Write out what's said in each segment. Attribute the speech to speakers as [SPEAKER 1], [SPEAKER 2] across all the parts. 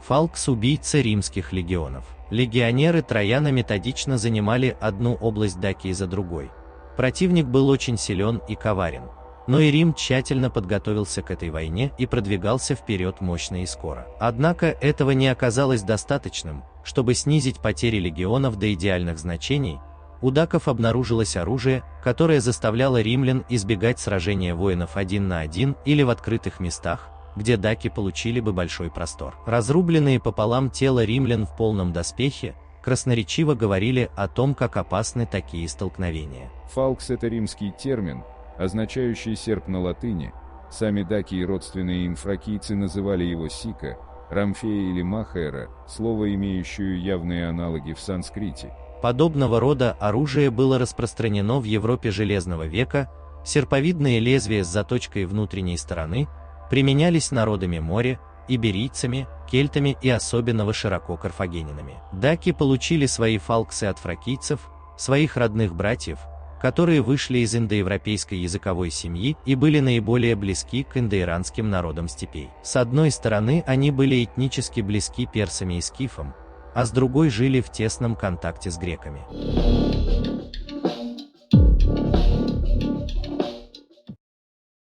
[SPEAKER 1] Фалкс – убийца римских легионов. Легионеры Трояна методично занимали одну область Дакии за другой. Противник был очень силен и коварен. Но и Рим тщательно подготовился к этой войне и продвигался вперед мощно и скоро. Однако этого не оказалось достаточным, чтобы снизить потери легионов до идеальных значений. У даков обнаружилось оружие, которое заставляло римлян избегать сражения воинов 1 на 1 или в открытых местах, где даки получили бы большой простор. Разрубленные пополам тела римлян в полном доспехе красноречиво говорили о том, как опасны такие столкновения.
[SPEAKER 2] Фалкс – это римский термин, означающий серп на латыни. Сами даки и родственные им фракийцы называли его сика, рамфея или махаэра, слово, имеющее явные аналоги в санскрите.
[SPEAKER 1] Подобного рода оружие было распространено в Европе Железного века. Серповидные лезвия с заточкой внутренней стороны применялись народами моря, иберийцами, кельтами и особенно широко карфагенинами. Даки получили свои фалксы от фракийцев, своих родных братьев, которые вышли из индоевропейской языковой семьи и были наиболее близки к индоиранским народам степей. С одной стороны, они были этнически близки персами и скифам, а с другой жили в тесном контакте с греками.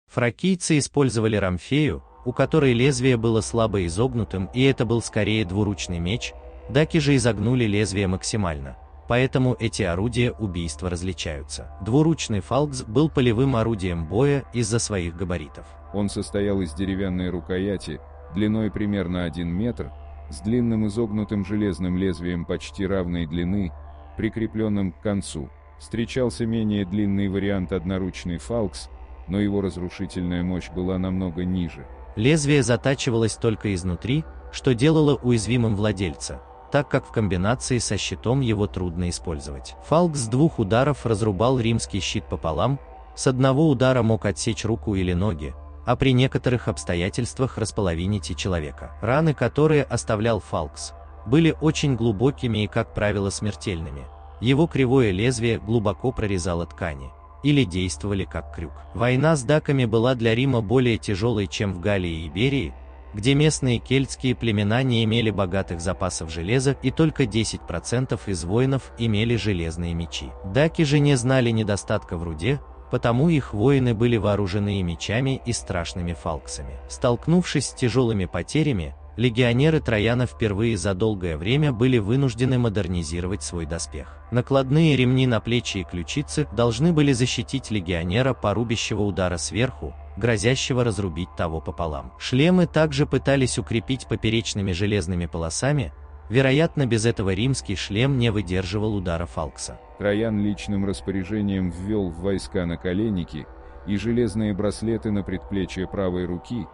[SPEAKER 1] Фракийцы использовали рамфею, у которой лезвие было слабо изогнутым, и это был скорее двуручный меч. Даки же изогнули лезвие максимально, поэтому эти орудия убийства различаются. Двуручный фалкс был полевым орудием боя из-за своих габаритов.
[SPEAKER 2] Он состоял из деревянной рукояти, длиной примерно 1 метр, с длинным изогнутым железным лезвием почти равной длины, прикрепленным к концу. Встречался менее длинный вариант одноручный фалкс, но его разрушительная мощь была намного ниже.
[SPEAKER 1] Лезвие затачивалось только изнутри, что делало уязвимым владельца, так как в комбинации со щитом его трудно использовать. Фалкс с 2 ударов разрубал римский щит пополам, с 1 удара мог отсечь руку или ноги, а при некоторых обстоятельствах располовинить и человека. Раны, которые оставлял фалкс, были очень глубокими и, как правило, смертельными. Его кривое лезвие глубоко прорезало ткани или действовали как крюк. Война с даками была для Рима более тяжелой, чем в Галлии и Иберии, где местные кельтские племена не имели богатых запасов железа, и только 10% из воинов имели железные мечи. Даки же не знали недостатка в руде, потому их воины были вооружены и мечами, и страшными фалксами. Столкнувшись с тяжелыми потерями, легионеры Трояна впервые за долгое время были вынуждены модернизировать свой доспех. Накладные ремни на плечи и ключицы должны были защитить легионера порубящего удара сверху, грозящего разрубить того пополам. Шлемы также пытались укрепить поперечными железными полосами. Вероятно, без этого римский шлем не выдерживал удара фалкса.
[SPEAKER 2] Троян личным распоряжением ввел в войска наколенники и железные браслеты на предплечье правой руки,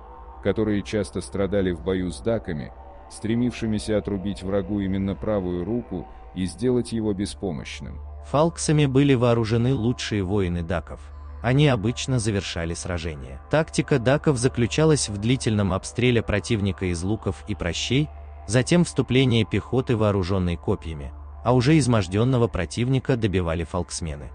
[SPEAKER 2] которые часто страдали в бою с даками, стремившимися отрубить врагу именно правую руку и сделать его беспомощным.
[SPEAKER 1] Фалксами были вооружены лучшие воины даков. Они обычно завершали сражение. Тактика даков заключалась в длительном обстреле противника из луков и прощей, затем вступление пехоты, вооруженной копьями, а уже изможденного противника добивали фалксмены.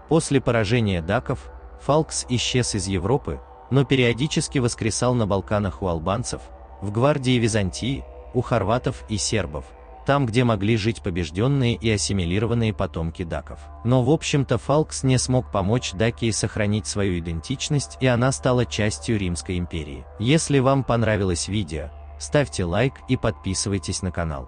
[SPEAKER 1] После поражения даков, фалкс исчез из Европы, но периодически воскресал на Балканах у албанцев, в гвардии Византии, у хорватов и сербов, там, где могли жить побежденные и ассимилированные потомки даков. Но в общем-то фалкс не смог помочь Дакии сохранить свою идентичность, и она стала частью Римской империи. Если вам понравилось видео, ставьте лайк и подписывайтесь на канал.